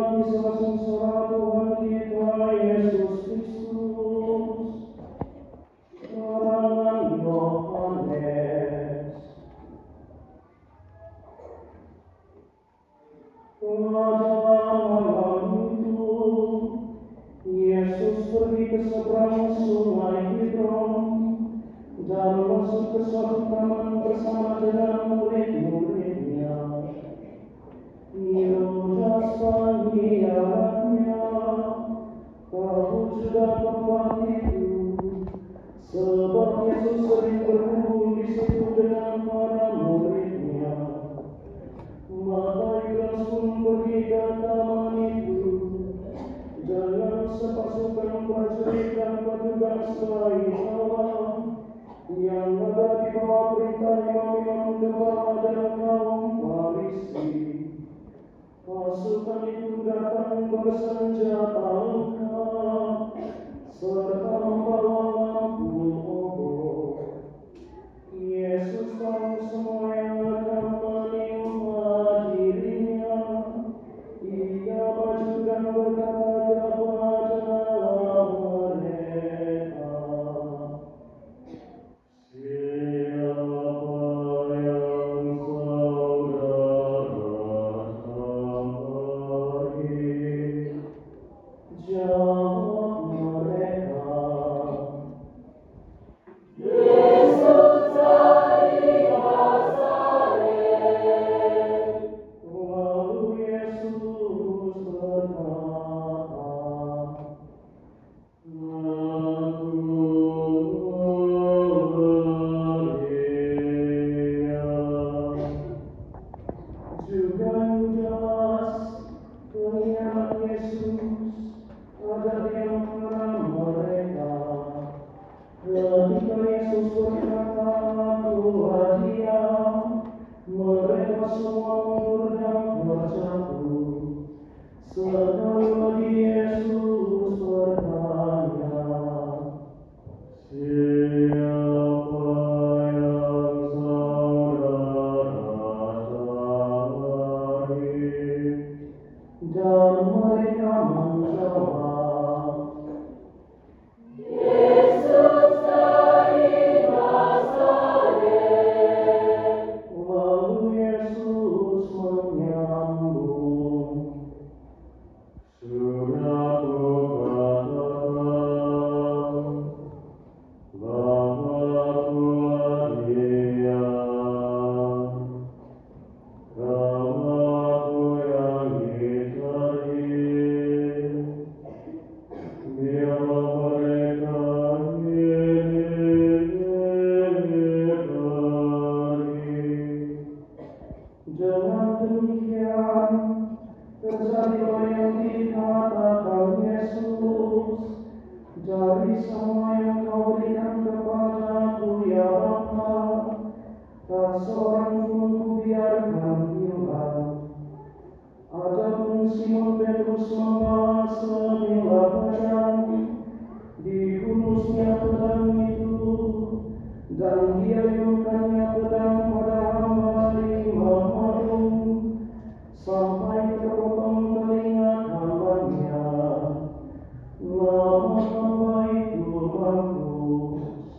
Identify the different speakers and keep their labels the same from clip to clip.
Speaker 1: kisah sengsara Tuhan kita Yesus Kristus. Karangan Yohanes. Pada malam itu, Yesus pergi ke seberang sungai Kidron dan masuk ke suatu taman bersama dengan murid-muridnya. Yudas panggilannya, tahu juga tempat itu, sebab Yesus sering berkumpul di situ dengan para muridnya. Maka Yudas pun pergi ke taman itu dengan sepasukan prajurit dan petugas lain Allah yang ada di bawah perintah imam-imam kepala dan kaum Farisi. Pasukan itu datang bersenjata lengkap serta membawa lampu obor. Yesus tahu semua yang akan menimpa dirinya. Ia maju dan berkata kepada mereka, "Siapa yang saudara sampai?" Jawab mereka, "Yesus dari Nazaret." Lalu Yesus berkata, "Aku memberinya." Juga Yudas, pengkhianat Yesus, ada di antara mereka. Ketika Yesus berkata, "Akulah Dia," mereka semua mundur dan terjatuh. Sekali lagi Yesus bertanya, "Siapa yang saudara cari?" Dan mereka menjawab, "Yesus dari Nazaret." Lalu Yesus menyambung, "Sudah kukatakan bahwa Akulah Dia. Kalau Aku yang dicari, biarlah mereka pergi." Dengan demikian, terjadilah yang dikatakan Yesus, "Dari semua yang Kau berikan kepadaku, ya Bapa, tak seorang pun Kubiarkan hilang." Adapun Simon Petrus membawa sebilah pedang, dihunusnya pedang itu, dan dia liurkannya pedang pada hamba Imam sampai terpotong telinga kanannya. Nama hamba itu Markus.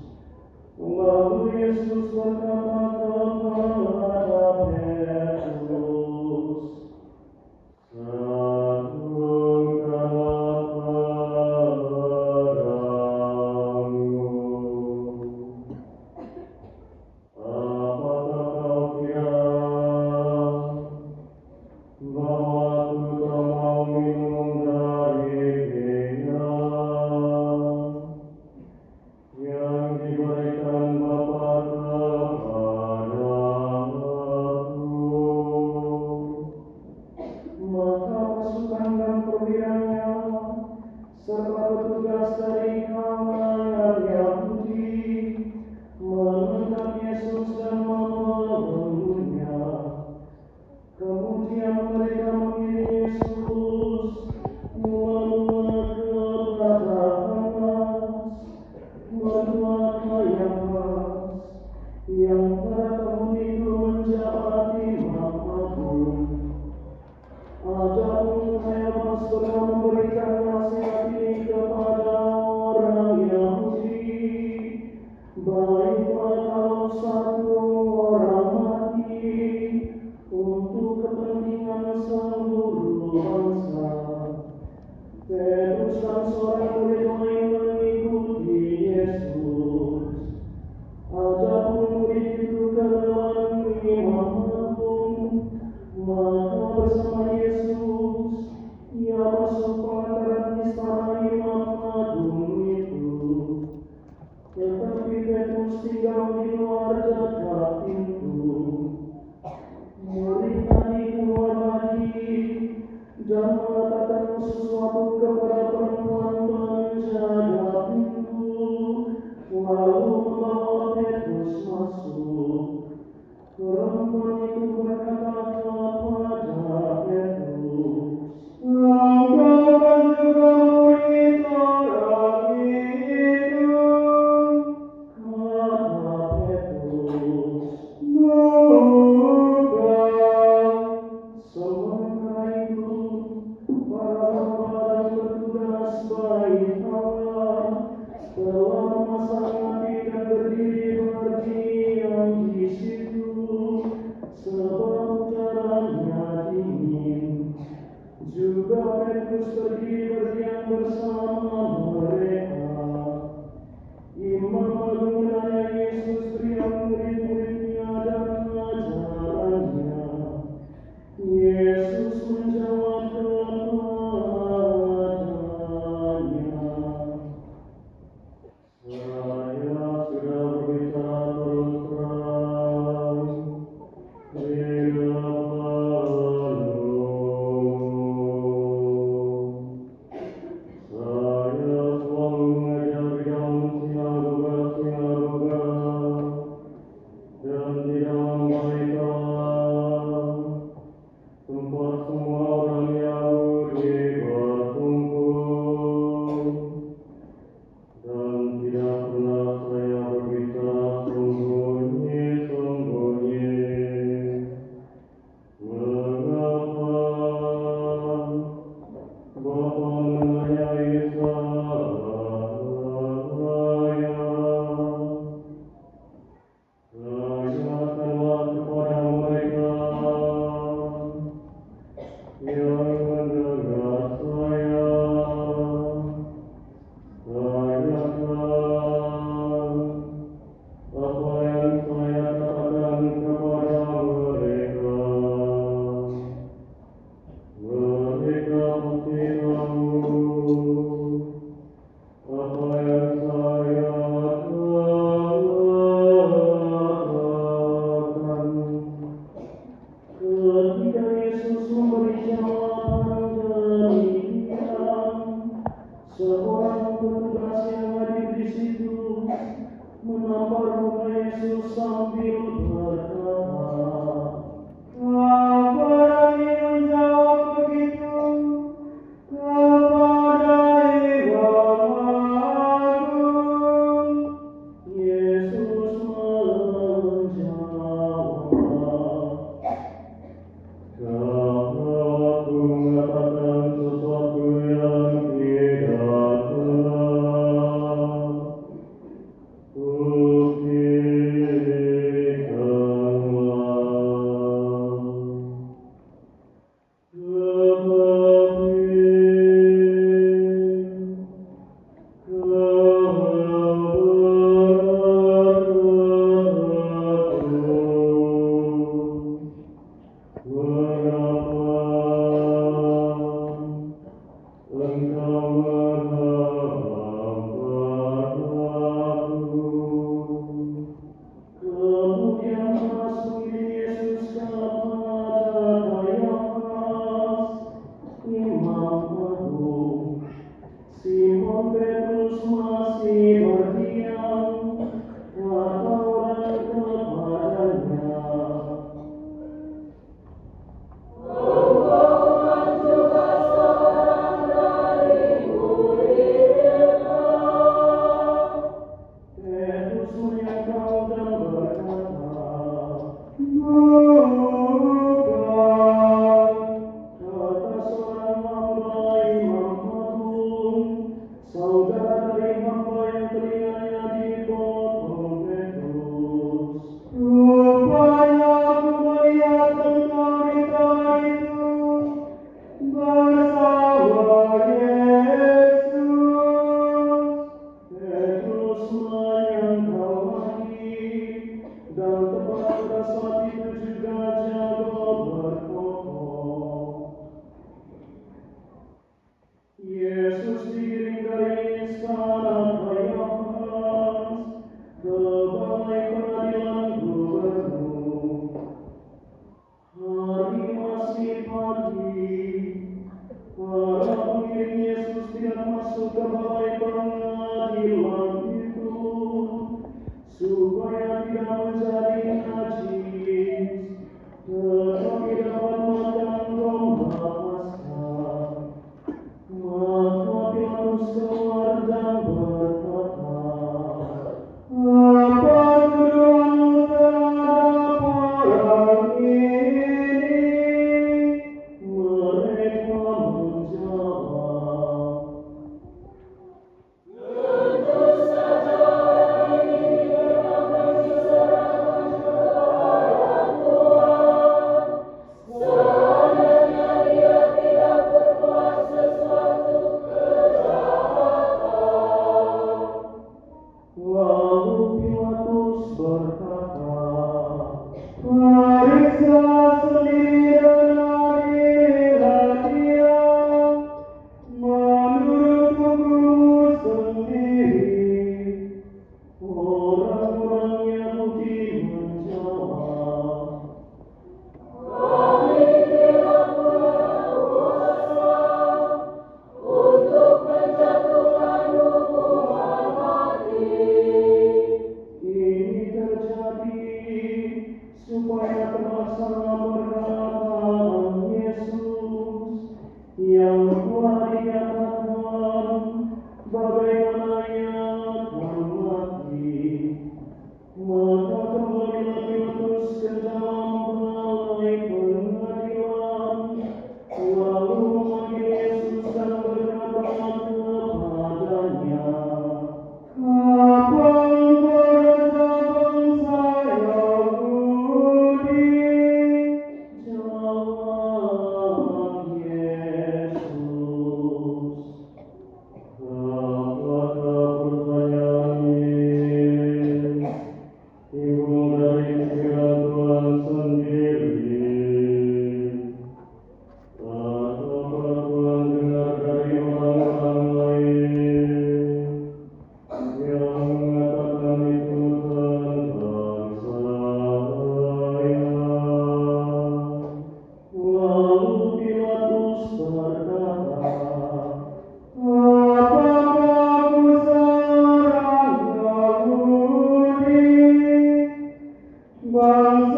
Speaker 1: Lalu Yesus berkata kepada pernah memberikan nasihat ini kepada orang Yahudi, baiklah kalau satu orang mati untuk kepentingan seluruh bangsa. Petrus dan seorang murid lain mengikuti Yesus. Adapun murid itu ke dalam imam agung, maka bersama Yesus ia masuk pelataran istana imam agung itu. Tetapi Petrus tinggal di luar dekat pintu. Murid tadi keluar lagi dan mengatakan sesuatu kepada perempuan penjaga pintu, lalu membawa Petrus masuk. Perempuan itu berkata kepada Petrus, "Engkau kan juga murid orang itu?" Kata Petrus, "Bukan." Sementara itu, para hamba dan petugas bait Allah telah memasang api dan berdiri berdiam di situ, sebab udaranya dingin. Juga Petrus berdiri berdiam bersama mereka. Imam agung menanya Yesus perihal murid-muridnya dan ajarannya. Yesus menjawab kepadanya, "Saya sudah berbicara terus terang, bila belum. Saya selalu mengajar di dalam sinagoga dan di dalam baiklah, tempat semua orang Yahudi berkumpul, dan tidak pernah saya berbicara sembunyi-sembunyi. Mengapa Bapa menanyai saya? Tanyakanlah kepada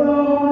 Speaker 1: Para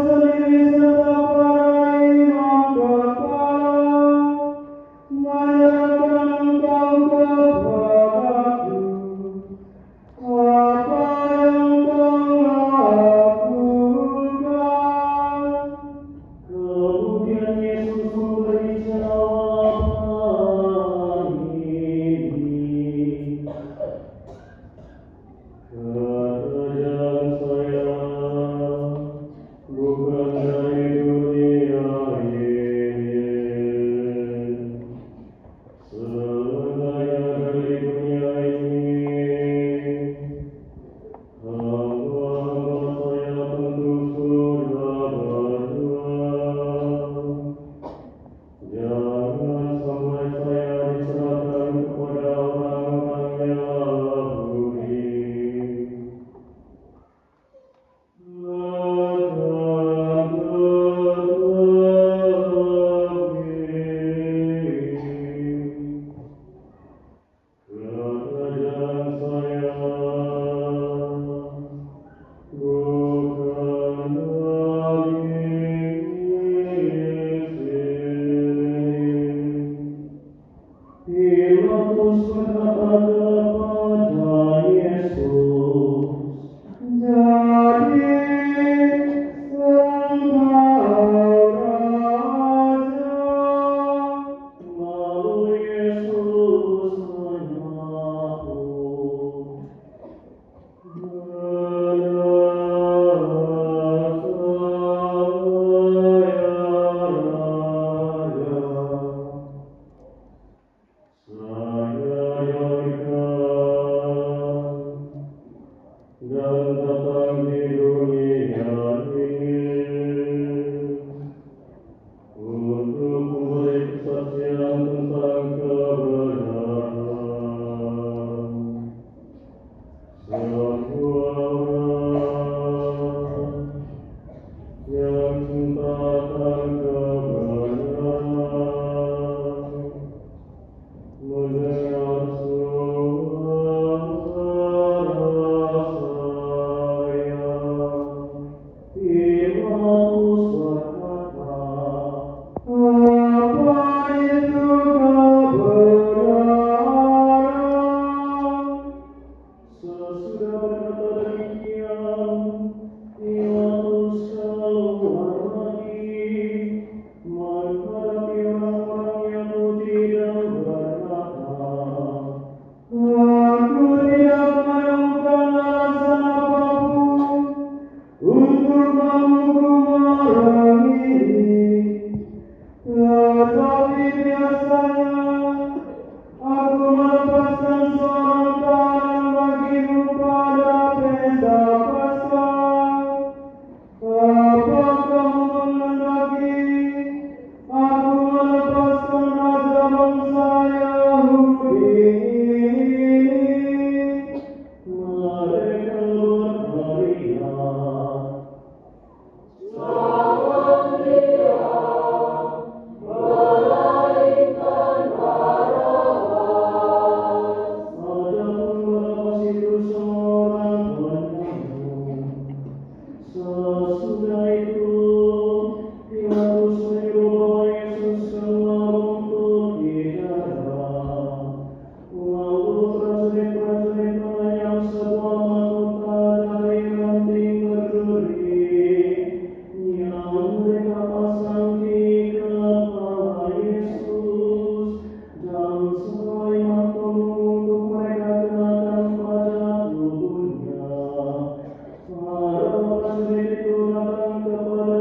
Speaker 1: prajurit itu datang kepada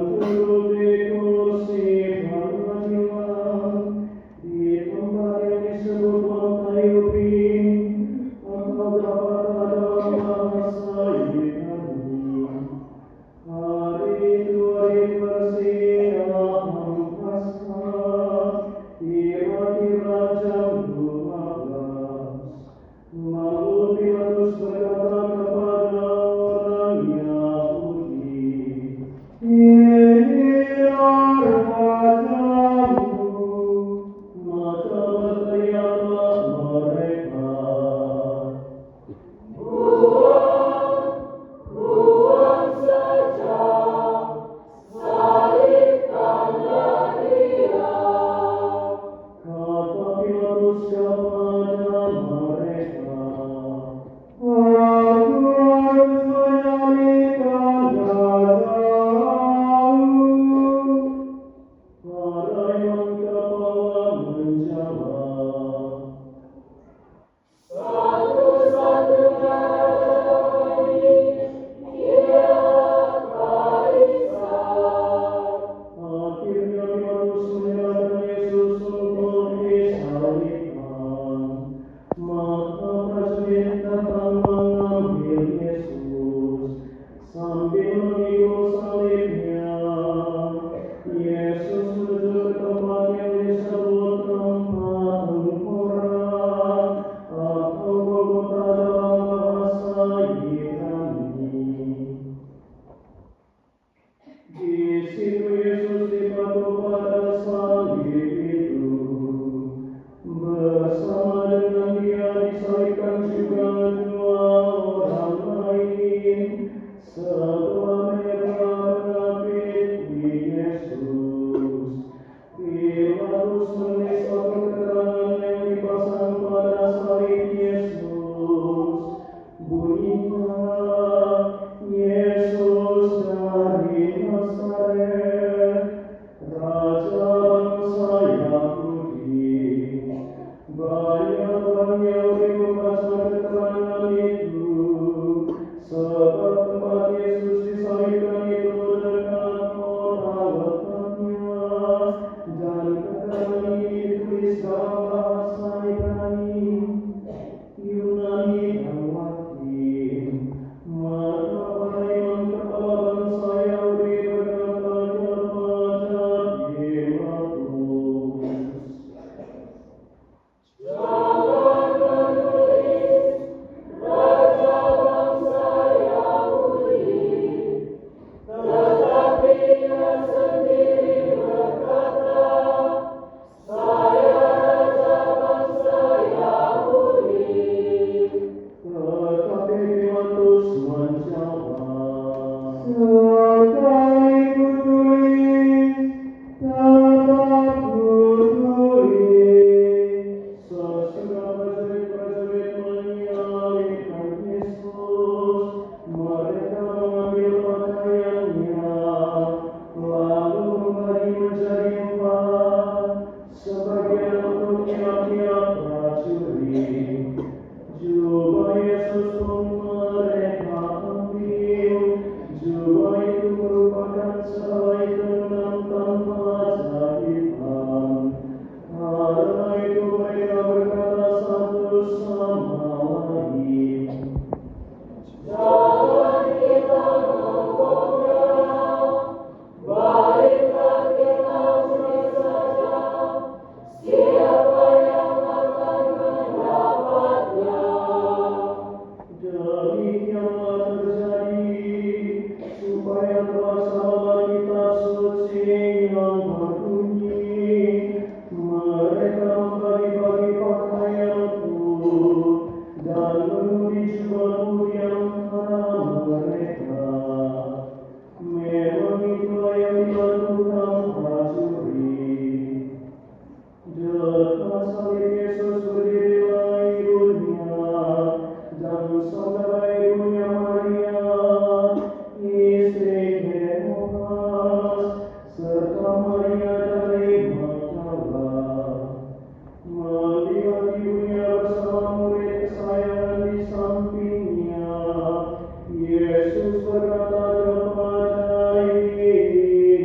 Speaker 1: duduk di kursi pengadilan di tempat yang disebut lantai ubin, atau dapat dalam bahasa Yunani. Hari itu hari persiapan Paskah, kira-kira jam 12. Lalu Pilatus berkata kepada orang Yahudi, "Inilah rajamu." Maka berteriaklah mereka, "Buang saja, salibkanlah Dia." Kata Pilatus kepada mereka, "Aku harus menyalibkan rajamu." Para imam kepala menjawab, "Satu-satunya raja kami, ialah Kaisar." Akhirnya Pilatus menyerahkan Yesus untuk disalibkan. Maka prajurit datang mengambil Yesus sambil memikul salibnya. Yesus menuju ke tempat yang disebut tempat tengkorak atau Golgota dalam bahasa Yunani. Di situ Yesus dipaku pada salib itu. Bersama dengan Dia disalibkan juga dua orang lain. Setelah menyebar penyakit di Yesus, Pilatus menulis suatu keterangan yang dipasang pada salib Yesus. Bunyinya, "Yesus dari Nazaret, Raja bangsa Yahudi." Banyak orang Yahudi membaca keterangan itu, sebab tempat Yesus disalibkan itu dekat kota letaknya, dan keterangan ini ditulis dalam bahasa Ibrani, Yunani, dan Latin. Maka para imam kepala bangsa Yahudi berkata kepada Pilatus, "Jangan menulis Raja bangsa Yahudi, tetapi Dia sendiri berkata, 'Saya Raja bangsa Yahudi.'" Tetapi Pilatus menjawab, "Sekali kutulis, tetap kutulis." Sesudah prajurit-prajurit menyalibkan Yesus, mereka mengambil pakaiannya, lalu membagi menjadi 4, sebagian untuk tiap-tiap prajurit. Jubah Yesus pun mereka ambil. Jubah itu merupakan sehelai tenun tanpa jahitan. Karena itu mereka berkata satu sama lain, "Jangan kita membongkar, baiklah kita tulis saja siapa yang akan mendapatnya." Demikianlah terjadi, supaya terlaksanalah kitab suci yang berbunyi, "Mereka membagi-bagi pakaianku dan mengundi jubahku di antara mereka." Memang itulah yang dilakukan prajurit. Dekat salib Yesus berdirilah ibunya dan saudara ibunya Maria, istri Kleopas, serta Maria dari Magdala. Melihat ibunya bersama murid kesayangan di sampingnya, Yesus berkata kepada ibunya,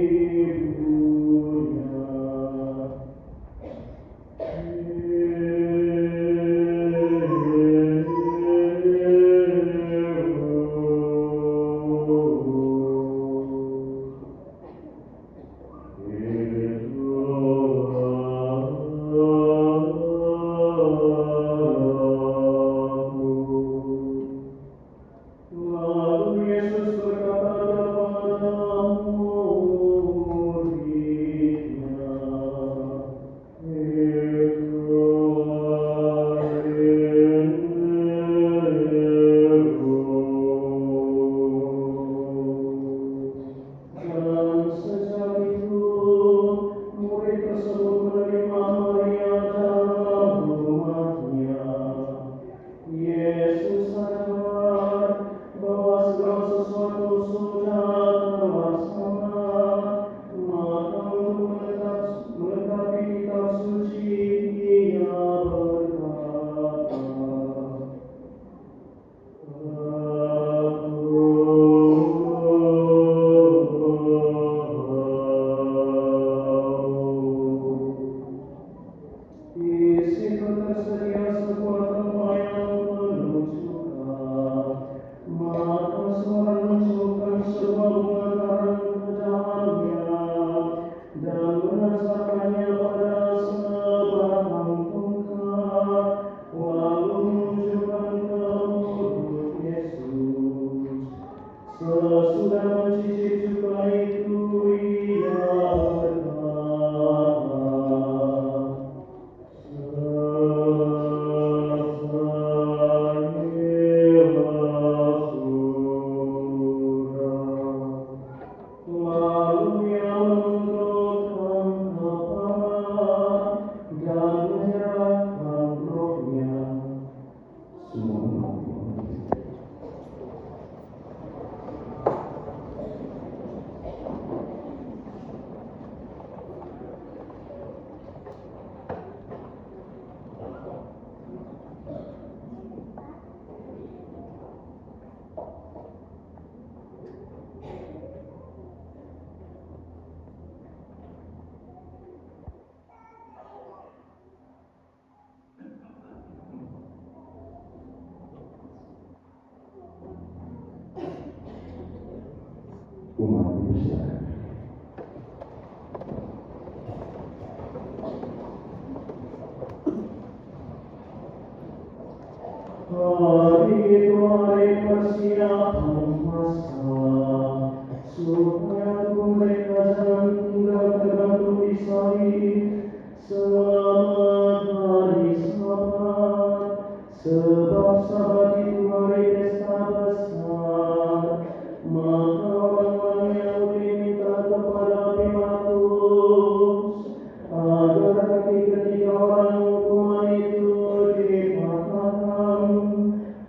Speaker 1: Pilatus agar ketiga orang hukuman itu dipatahkan,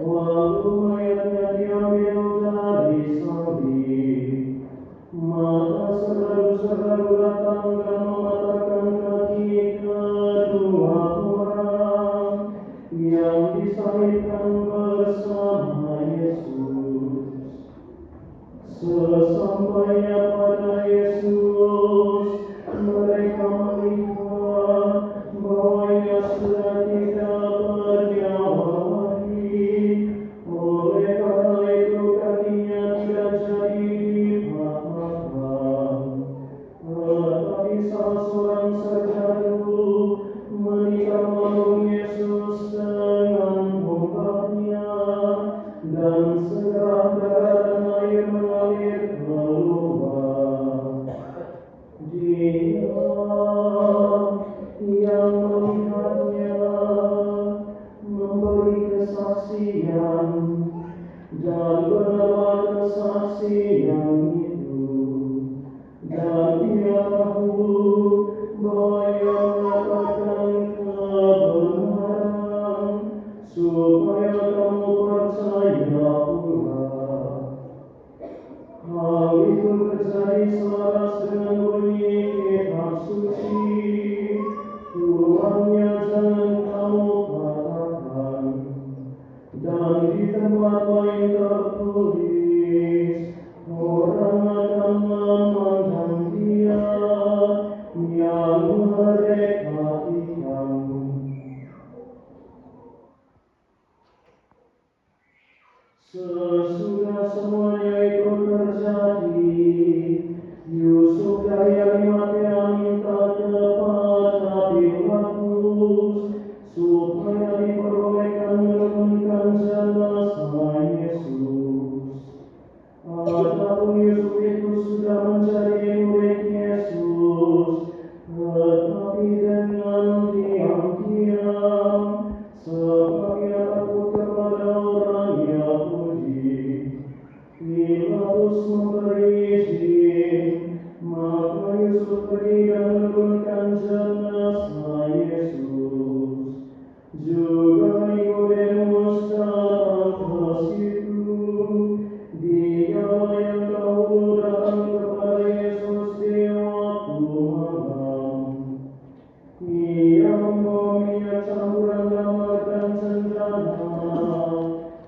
Speaker 1: waktu mayatnya diambil dari salib. Maka saudara-saudara datang dan mematahkan kaki kedua orang yang disalibkan bersama Yesus. Sesampainya pada Yesus, mereka melihat bahwa Ia sudah tidak bernyawa lagi. Oleh karena itu kakinya tidak jadi dipatahkan. Tetapi salah seorang serdadu menikam lambung Yesus dengan tombaknya, dan segera darah dan air mengalir keluar. Dia yang melihatnya memberi kesaksian, dan benar kesaksian itu, dan dia tahu bahwa Ia mengatakan kebenaran, supaya kamu percaya pula. Hal itu terjadi selaras dengan bunyi kitab suci, "Tuhannya jangan kamu katakan." Dan di tempat lain tertulis, "Orang akan memandang Dia yang merdekati kamu." Sesudah semuanya itu terjadi, Yusuf dari Arimatea minta kepada Pilatus supaya diperbolehkan menurunkan jenazah Yesus. Adapun Yusuf itu sudah menjadi murid Yesus, tetapi dengan diam-diam, sebab ia takut kepada orang Yahudi. Pilatus memberi izin, maka Yusuf pergi dan menurunkan jenazah Yesus. Juga Nikodemus datang ke situ. Dialah yang dahulu datang kepada Yesus di waktu malam. Ia membawa minyak campuran damar dan cendana,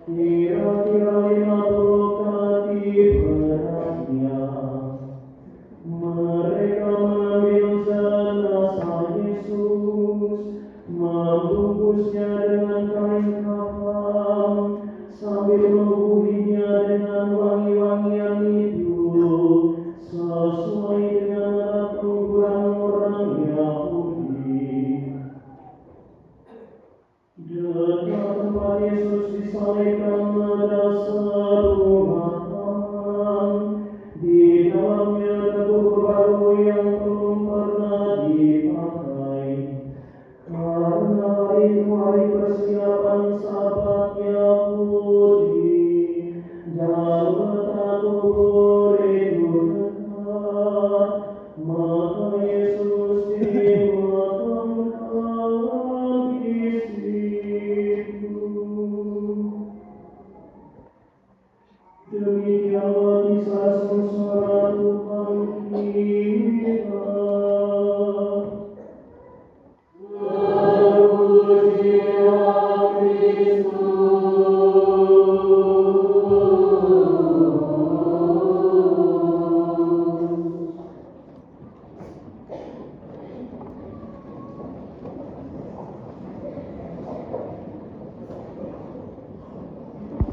Speaker 1: kira-kira 50 kali beratnya. Mereka mengambil jenazah Yesus, membungkusnya dengan kain kafan, sambil membubuhinya dengan wangi-wangian itu, sesuai dengan adat pengukuran orang Yahudi. Dekat tempat Yesus disalibkan ada serumah taman. Di dalamnya ada kubur baru yang